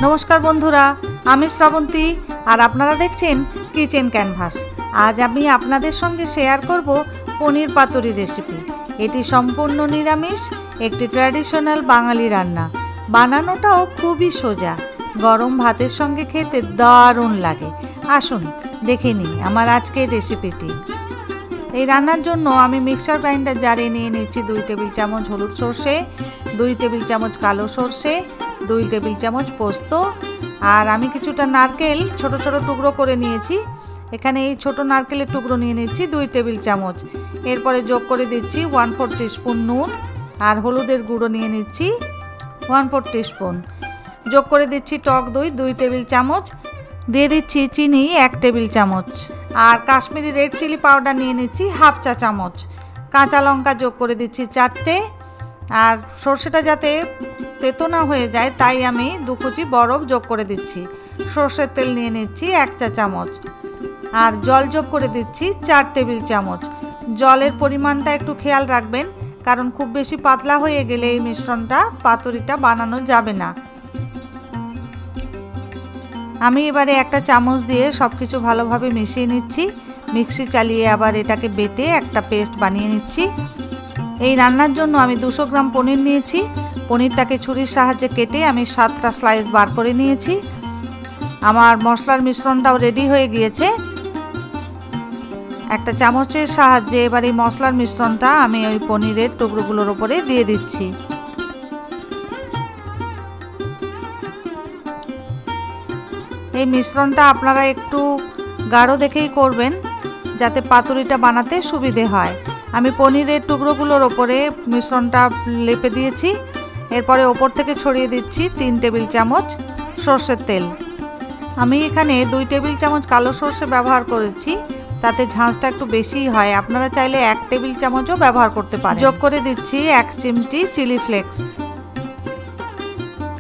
नमस्कार बंधुरा आमी श्रावंती और आपनारा देखছেন किचेन कैनभास। आज आमी आपनादेर संगे शेयर करब पनीर पातुरी रेसिपि। एटी सम्पूर्ण निरामिष एकटी ट्रेडिशनल बांगाली रान्ना। बानानोटाओ खूबই सोजा, गरम भातेर संगे खेते दारुण लागे। आसुन देखे निই आमार आजकेर रेसिपिटी। এই রান্নার জন্য আমি মিক্সার গ্রাইন্ডার জারে নিয়ে নিচ্ছি 2 টেবিল চামচ হলুদ সরষে, 2 টেবিল চামচ কালো সরষে, 2 টেবিল চামচ পোস্ত আর আমি কিছুটা নারকেল ছোট ছোট টুকরো করে নিয়েছি। এখানে এই ছোট নারকেলের টুকরো নিয়ে নিচ্ছি 2 টেবিল চামচ। এরপরে যোগ করে দিচ্ছি 1/4 টিস্পুন নুন আর হলুদের গুঁড়ো নিয়ে নিচ্ছি 1/4 টিস্পুন। যোগ করে দিচ্ছি টক দই 2 টেবিল চামচ, দিয়ে দিচ্ছি চিনি 1 টেবিল চামচ আর কাশ্মীরি রেড চিলি পাউডার নিয়ে নিচ্ছি হাফ চা চামচ। কাঁচা লঙ্কা যোগ করে দিচ্ছি 4টে আর সরষেটা যাতে তেতো না হয়ে যায় তাই আমি 2 কুচি বরফ যোগ করে দিচ্ছি। সরষের তেল নিয়ে নিচ্ছি 1 চা চামচ আর জল যোগ করে দিচ্ছি 4 টেবিল চামচ। জলের পরিমাণটা একটু খেয়াল রাখবেন কারণ খুব বেশি পাতলা হয়ে গেলে এই মিশ্রণটা পাতুরিটা বানানো যাবে না। আমি এবারে একটা চামচ দিয়ে সবকিছু ভালোভাবে মিশিয়ে নিচ্ছি। মিক্সি চালিয়ে আবার এটাকে বেটে একটা পেস্ট বানিয়ে নিচ্ছি। এই রান্নার জন্য আমি 200 গ্রাম পনির নিয়েছি। পনিরটাকে ছুরির সাহায্যে কেটে আমি 7টা স্লাইস বার করে নিয়েছি। আমার মশলার মিশ্রণটাও রেডি হয়ে গিয়েছে। একটা চামচের সাহায্যে এবার এই মশলার মিশ্রণটা আমি ওই পনিরের টুকরোগুলোর উপরে দিয়ে দিচ্ছি। এই মিশ্রণটা আপনারা একটু গাঢ় দেখেই করবেন যাতে পাতুরিটা বানাতে সুবিধে হয়। আমি পনিরের টুকরোগুলোর ওপরে মিশ্রণটা লেপে দিয়েছি। এরপরে ওপর থেকে ছড়িয়ে দিচ্ছি 3 টেবিল চামচ সরষের তেল। আমি এখানে 2 টেবিল চামচ কালো সরষে ব্যবহার করেছি, তাতে ঝাঁঝটা একটু বেশিই হয়। আপনারা চাইলে 1 টেবিল চামচও ব্যবহার করতে পারেন। যোগ করে দিচ্ছি 1 চিমটি চিলি ফ্লেক্স।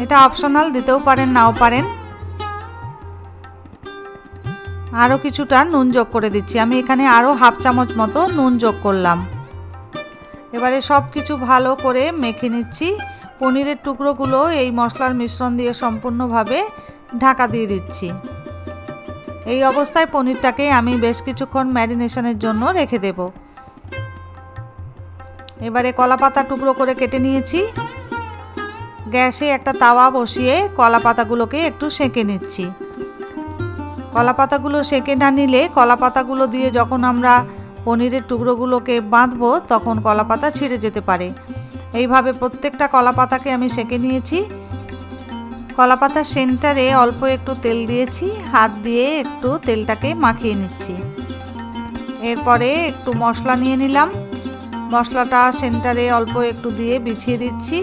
এটা অপশনাল, দিতেও পারেন নাও পারেন। আরও কিছুটা নুন যোগ করে দিচ্ছি। আমি এখানে আরও হাফ চামচ মতো নুন যোগ করলাম। এবারে সব কিছু ভালো করে মেখে নিচ্ছি। পনিরের টুকরোগুলো এই মশলার মিশ্রণ দিয়ে সম্পূর্ণভাবে ঢাকা দিয়ে দিচ্ছি। এই অবস্থায় পনিরটাকে আমি বেশ কিছুক্ষণ ম্যারিনেশনের জন্য রেখে দেব। এবারে কলাপাতা টুকরো করে কেটে নিয়েছি। গ্যাসে একটা তাওয়া বসিয়ে কলাপাতাগুলোকে একটু সেঁকে নিচ্ছি। কলাপাতাগুলো সেঁকে না নিলে কলাপাতাগুলো দিয়ে যখন আমরা পনিরের টুকরোগুলোকে বাঁধবো তখন কলাপাতা ছিঁড়ে যেতে পারে। এইভাবে প্রত্যেকটা কলাপাতাকে আমি সেঁকে নিয়েছি। কলাপাতার সেন্টারে অল্প একটু তেল দিয়েছি, হাত দিয়ে একটু তেলটাকে মাখিয়ে নিচ্ছি। এরপরে একটু মশলা নিয়ে নিলাম। মশলাটা সেন্টারে অল্প একটু দিয়ে বিছিয়ে দিচ্ছি।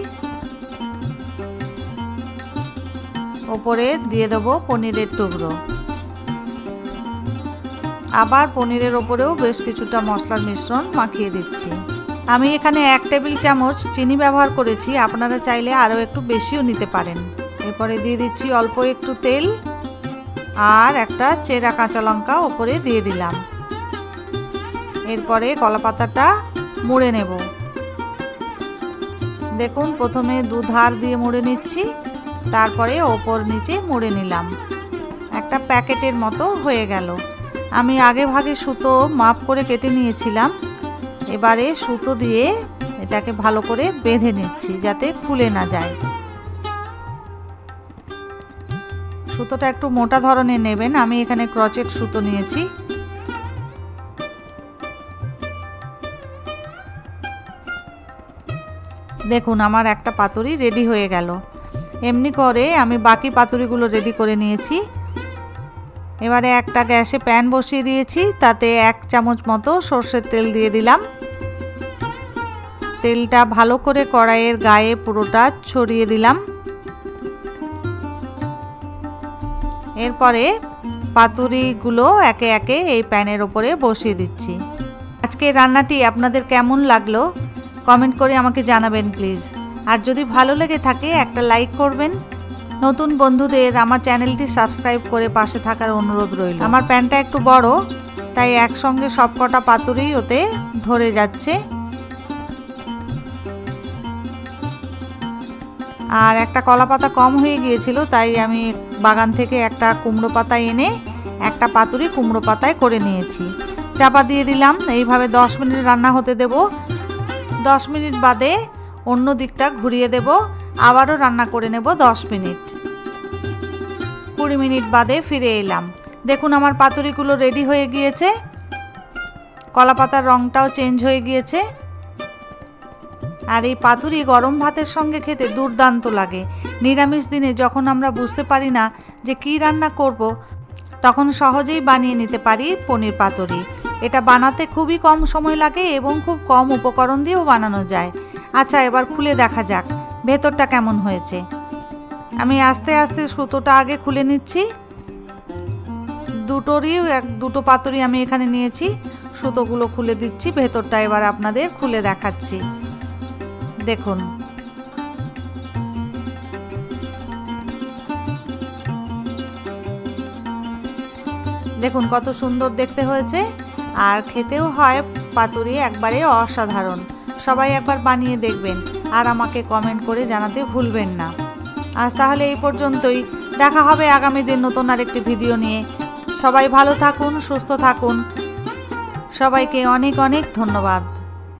ওপরে দিয়ে দেবো পনিরের টুকরো। আবার পনিরের ওপরেও বেশ কিছুটা মশলার মিশ্রণ মাখিয়ে দিচ্ছি। আমি এখানে 1 টেবিল চামচ চিনি ব্যবহার করেছি, আপনারা চাইলে আরও একটু বেশিও নিতে পারেন। এরপরে দিয়ে দিচ্ছি অল্প একটু তেল আর একটা চেরা কাঁচা লঙ্কা ওপরে দিয়ে দিলাম। এরপরে কলাপাতাটা মুড়ে নেব। দেখুন প্রথমে দুধার দিয়ে মুড়ে নিচ্ছি, তারপরে ওপর নিচে মুড়ে নিলাম। একটা প্যাকেটের মতো হয়ে গেল। আমি আগে ভাগে সুতো মাপ করে কেটে নিয়েছিলাম। এবারে সুতো দিয়ে এটাকে ভালো করে বেঁধে নিচ্ছি যাতে খুলে না যায়। সুতোটা একটু মোটা ধরনের নেবেন। আমি এখানে ক্রচেট সুতো নিয়েছি। দেখুন আমার একটা পাতুরি রেডি হয়ে গেল। এমনি করে আমি বাকি পাতুরিগুলো রেডি করে নিয়েছি। এবারে একটা গ্যাসে প্যান বসিয়ে দিয়েছি, তাতে 1 চামচ মতো সরষের তেল দিয়ে দিলাম। তেলটা ভালো করে কড়াইয়ের গায়ে পুরোটা ছড়িয়ে দিলাম। এরপরে পাতুরিগুলো একে একে এই প্যানের ওপরে বসিয়ে দিচ্ছি। আজকে রান্নাটি আপনাদের কেমন লাগলো কমেন্ট করে আমাকে জানাবেন প্লিজ। আর যদি ভালো লেগে থাকে একটা লাইক করবেন। নতুন বন্ধুদের আমার চ্যানেলটি সাবস্ক্রাইব করে পাশে থাকার অনুরোধ রইল। আমার প্যানটা একটু বড় তাই একসঙ্গে সবকটা পাতুরি ওতে ধরে যাচ্ছে। আর একটা কলা পাতা কম হয়ে গিয়েছিল, তাই আমি বাগান থেকে একটা কুমড়ো পাতা এনে একটা পাতুরি কুমড়ো পাতায় করে নিয়েছি। চাপা দিয়ে দিলাম। এইভাবে 10 মিনিট রান্না হতে দেব। 10 মিনিট বাদে অন্য দিকটা ঘুরিয়ে দেব, আবারও রান্না করে নেব 10 মিনিট। 20 মিনিট বাদে ফিরে এলাম। দেখুন আমার পাতুরিগুলো রেডি হয়ে গিয়েছে, কলা পাতার রঙটাও চেঞ্জ হয়ে গিয়েছে। আর এই পাতুরি গরম ভাতের সঙ্গে খেতে দুর্দান্ত লাগে। নিরামিষ দিনে যখন আমরা বুঝতে পারি না যে কী রান্না করব, তখন সহজেই বানিয়ে নিতে পারি পনির পাতুরি। এটা বানাতে খুবই কম সময় লাগে এবং খুব কম উপকরণ দিয়েও বানানো যায়। আচ্ছা, এবার খুলে দেখা যাক ভেতরটা কেমন হয়েছে। আমি আস্তে আস্তে সুতোটা আগে খুলে নিচ্ছি। দুটো পাতুরি আমি এখানে নিয়েছি, সুতোগুলো খুলে দিচ্ছি। ভেতরটা এবার আপনাদের খুলে দেখাচ্ছি। দেখুন দেখুন কত সুন্দর দেখতে হয়েছে, আর খেতেও হয় পাতুরি একবারে অসাধারণ। সবাই একবার বানিয়ে দেখবেন আর আমাকে কমেন্ট করে জানাতে ভুলবেন না। আজ তাহলে এই পর্যন্তই। দেখা হবে আগামী দিন নতুন আরেকটি ভিডিও নিয়ে। সবাই ভালো থাকুন, সুস্থ থাকুন। সবাইকে অনেক অনেক ধন্যবাদ।